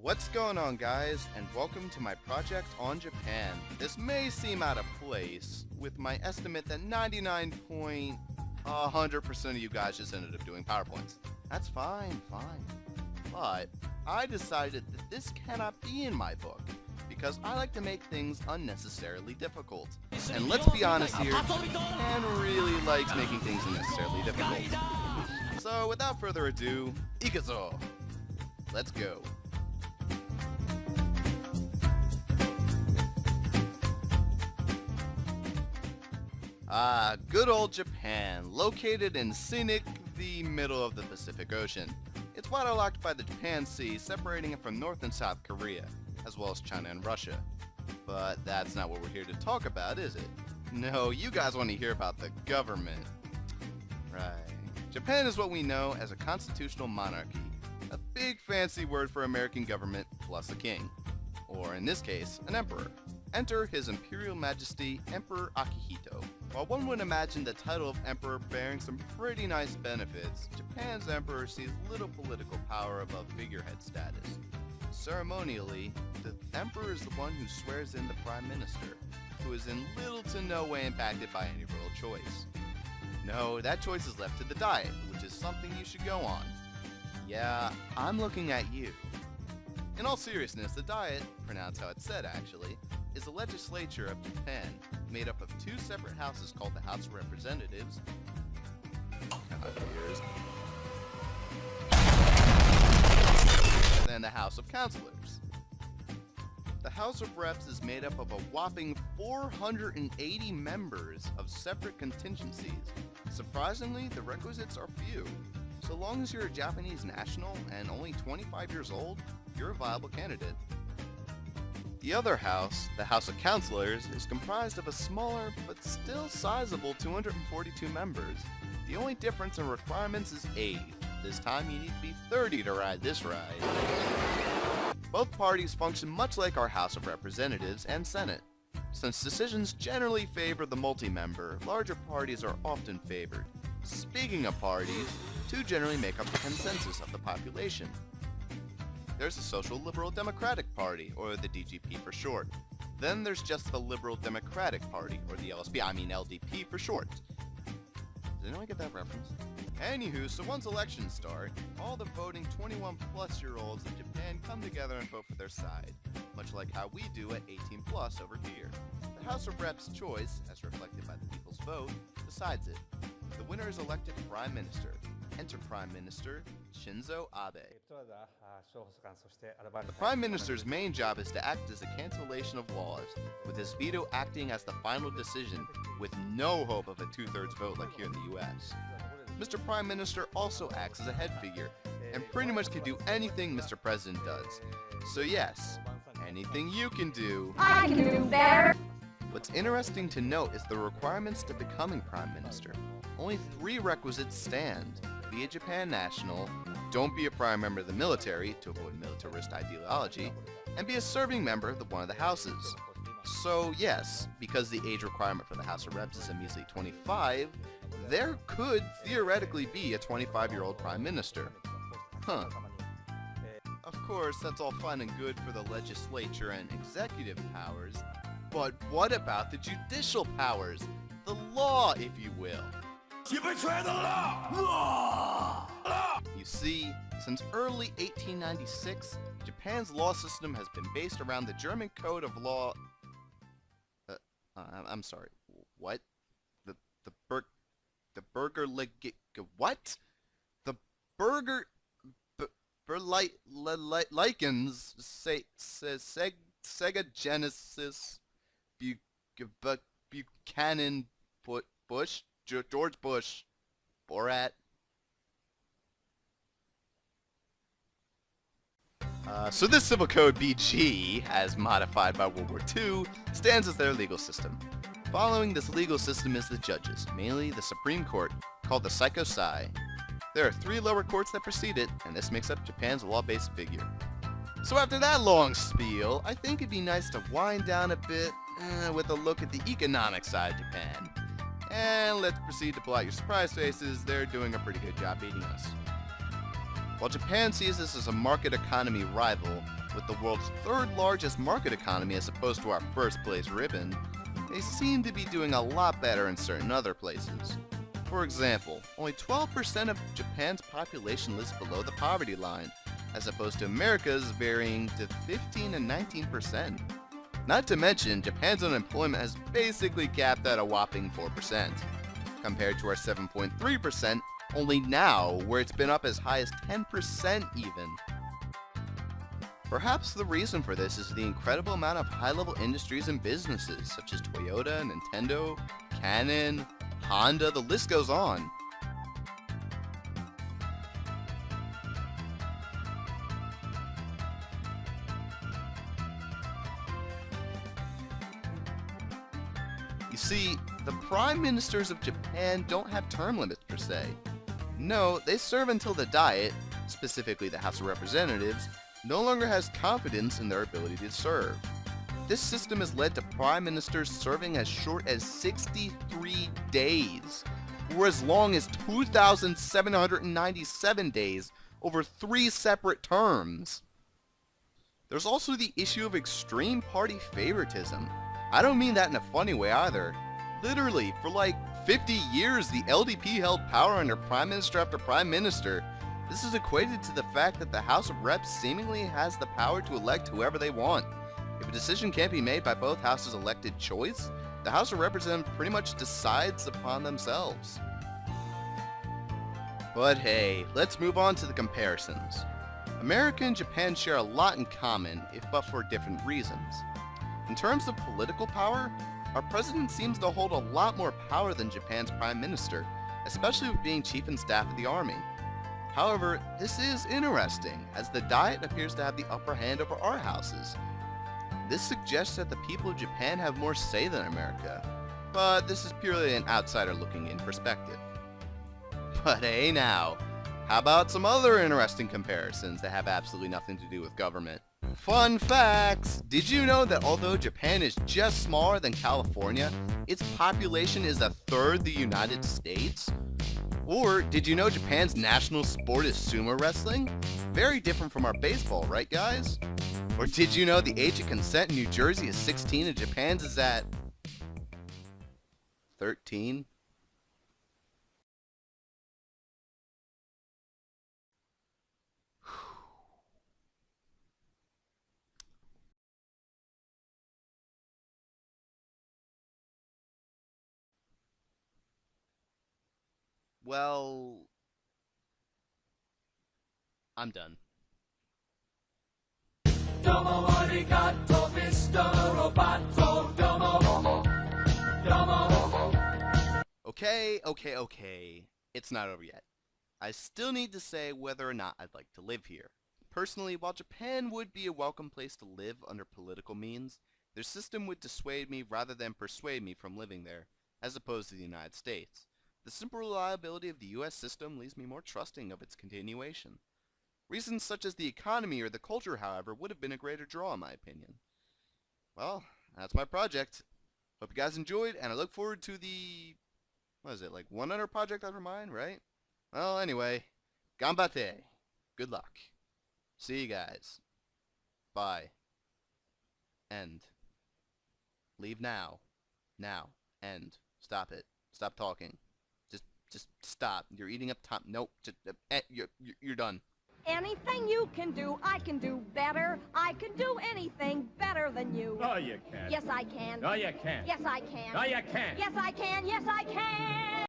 What's going on, guys, and welcome to my project on Japan. This may seem out of place with my estimate that 99.100% of you guys just ended up doing PowerPoints. That's fine. But I decided that this cannot be in my book because I like to make things unnecessarily difficult. And let's be honest here, Japan really likes making things unnecessarily difficult. So without further ado, ikuzo! Let's go. Good old Japan, located in scenic the middle of the Pacific Ocean. It's waterlocked by the Japan Sea, separating it from North and South Korea, as well as China and Russia. But that's not what we're here to talk about, is it? No, you guys want to hear about the government. Right. Japan is what we know as a constitutional monarchy, a big fancy word for American government plus a king. Or in this case, an emperor. Enter His Imperial Majesty Emperor Akihito. While one would imagine the title of emperor bearing some pretty nice benefits, Japan's emperor sees little political power above figurehead status. Ceremonially, the emperor is the one who swears in the prime minister, who is in little to no way impacted by any royal choice. No, that choice is left to the Diet, which is something you should go on. Yeah, I'm looking at you. In all seriousness, the Diet, pronounced how it's said actually, is the legislature of Japan, made up of two separate houses called the House of Representatives and the House of Councilors. The House of Reps is made up of a whopping 480 members of separate contingencies. Surprisingly, the requisites are few. So long as you're a Japanese national and only 25 years old, you're a viable candidate. The other house, the House of Councilors, is comprised of a smaller but still sizable 242 members. The only difference in requirements is age. This time you need to be 30 to ride this ride. Both parties function much like our House of Representatives and Senate. Since decisions generally favor the multi-member, larger parties are often favored. Speaking of parties, two generally make up the consensus of the population. There's the Social Liberal Democratic Party, or the DGP for short. Then there's just the Liberal Democratic Party, or the LDP for short. Did anyone get that reference? Anywho, so once elections start, all the voting 21-plus-year-olds in Japan come together and vote for their side, much like how we do at 18-plus over here. The House of Reps' choice, as reflected by the people's vote, decides it. The winner is elected Prime Minister. Enter Prime Minister Shinzo Abe. The Prime Minister's main job is to act as a cancellation of laws, with his veto acting as the final decision, with no hope of a two-thirds vote like here in the US. Mr. Prime Minister also acts as a head figure, and pretty much can do anything Mr. President does. So yes, anything you can do, I can do better. What's interesting to note is the requirements to becoming Prime Minister. Only 3 requisites stand. Be a Japan national, don't be a prior member of the military to avoid militarist ideology, and be a serving member of one of the houses. So yes, because the age requirement for the House of Reps is a measly 25, there could theoretically be a 25-year-old Prime Minister. Huh. Of course, that's all fine and good for the legislature and executive powers, but what about the judicial powers? The law, if you will. You betray the law! You see, since early 1896, Japan's law system has been based around the German Code of Law. I'm sorry. What? The what? The Burger Likens Sega Genesis Buchanan Bush George Bush Borat. So this Civil Code BG, as modified by World War II, stands as their legal system. Following this legal system is the judges, mainly the Supreme Court, called the Saikosai. There are 3 lower courts that precede it, and this makes up Japan's law-based figure. So after that long spiel, I think it'd be nice to wind down a bit with a look at the economic side of Japan. And let's proceed to pull out your surprise faces. They're doing a pretty good job beating us. While Japan sees this as a market economy rival, With the world's third largest market economy as opposed to our first place ribbon, they seem to be doing a lot better in certain other places. For example, only 12% of Japan's population lives below the poverty line, as opposed to America's varying to 15 and 19%. Not to mention, Japan's unemployment has basically capped at a whopping 4%, compared to our 7.3% only now, where it's been up as high as 10% even. Perhaps the reason for this is the incredible amount of high-level industries and businesses, such as Toyota, Nintendo, Canon, Honda, the list goes on. You see, the prime ministers of Japan don't have term limits per se. No, they serve until the Diet, specifically the House of Representatives, no longer has confidence in their ability to serve. This system has led to prime ministers serving as short as 63 days, or as long as 2,797 days over 3 separate terms. There's also the issue of extreme party favoritism. I don't mean that in a funny way either. Literally, for like 50 years, the LDP held power under prime minister after prime minister. This is equated to the fact that the House of Reps seemingly has the power to elect whoever they want. If a decision can't be made by both houses' elected choice, the House of Representatives pretty much decides upon themselves. But hey, let's move on to the comparisons. America and Japan share a lot in common, if but for different reasons. In terms of political power, our president seems to hold a lot more power than Japan's prime minister, especially with being chief in staff of the army. However, this is interesting, as the Diet appears to have the upper hand over our houses. This suggests that the people of Japan have more say than America, but this is purely an outsider looking in perspective. But hey now, how about some other interesting comparisons that have absolutely nothing to do with government? Fun facts! Did you know that although Japan is just smaller than California, its population is a third the United States? Or, did you know Japan's national sport is sumo wrestling? Very different from our baseball, right guys? Or did you know the age of consent in New Jersey is 16 and Japan's is at 13? Well, I'm done. Domo arigato, Mr. Roboto. Domo. Okay. It's not over yet. I still need to say whether or not I'd like to live here. Personally, while Japan would be a welcome place to live under political means, their system would dissuade me rather than persuade me from living there, as opposed to the United States. The simple reliability of the US system leaves me more trusting of its continuation. Reasons such as the economy or the culture, however, would have been a greater draw in my opinion. Well, that's my project. Hope you guys enjoyed, and I look forward to the... what is it, like 100 project after mine, right? Well, anyway, ganbatte. Good luck. See you guys. Bye. End. Leave now. Now. End. Stop it. Stop talking. Just stop. You're eating up time. Nope. Just, you're done. Anything you can do, I can do better. I can do anything better than you. No, you can't. Yes, I can. No, you can't. Yes, I can. No, you can't. Yes, I can. Yes, I can.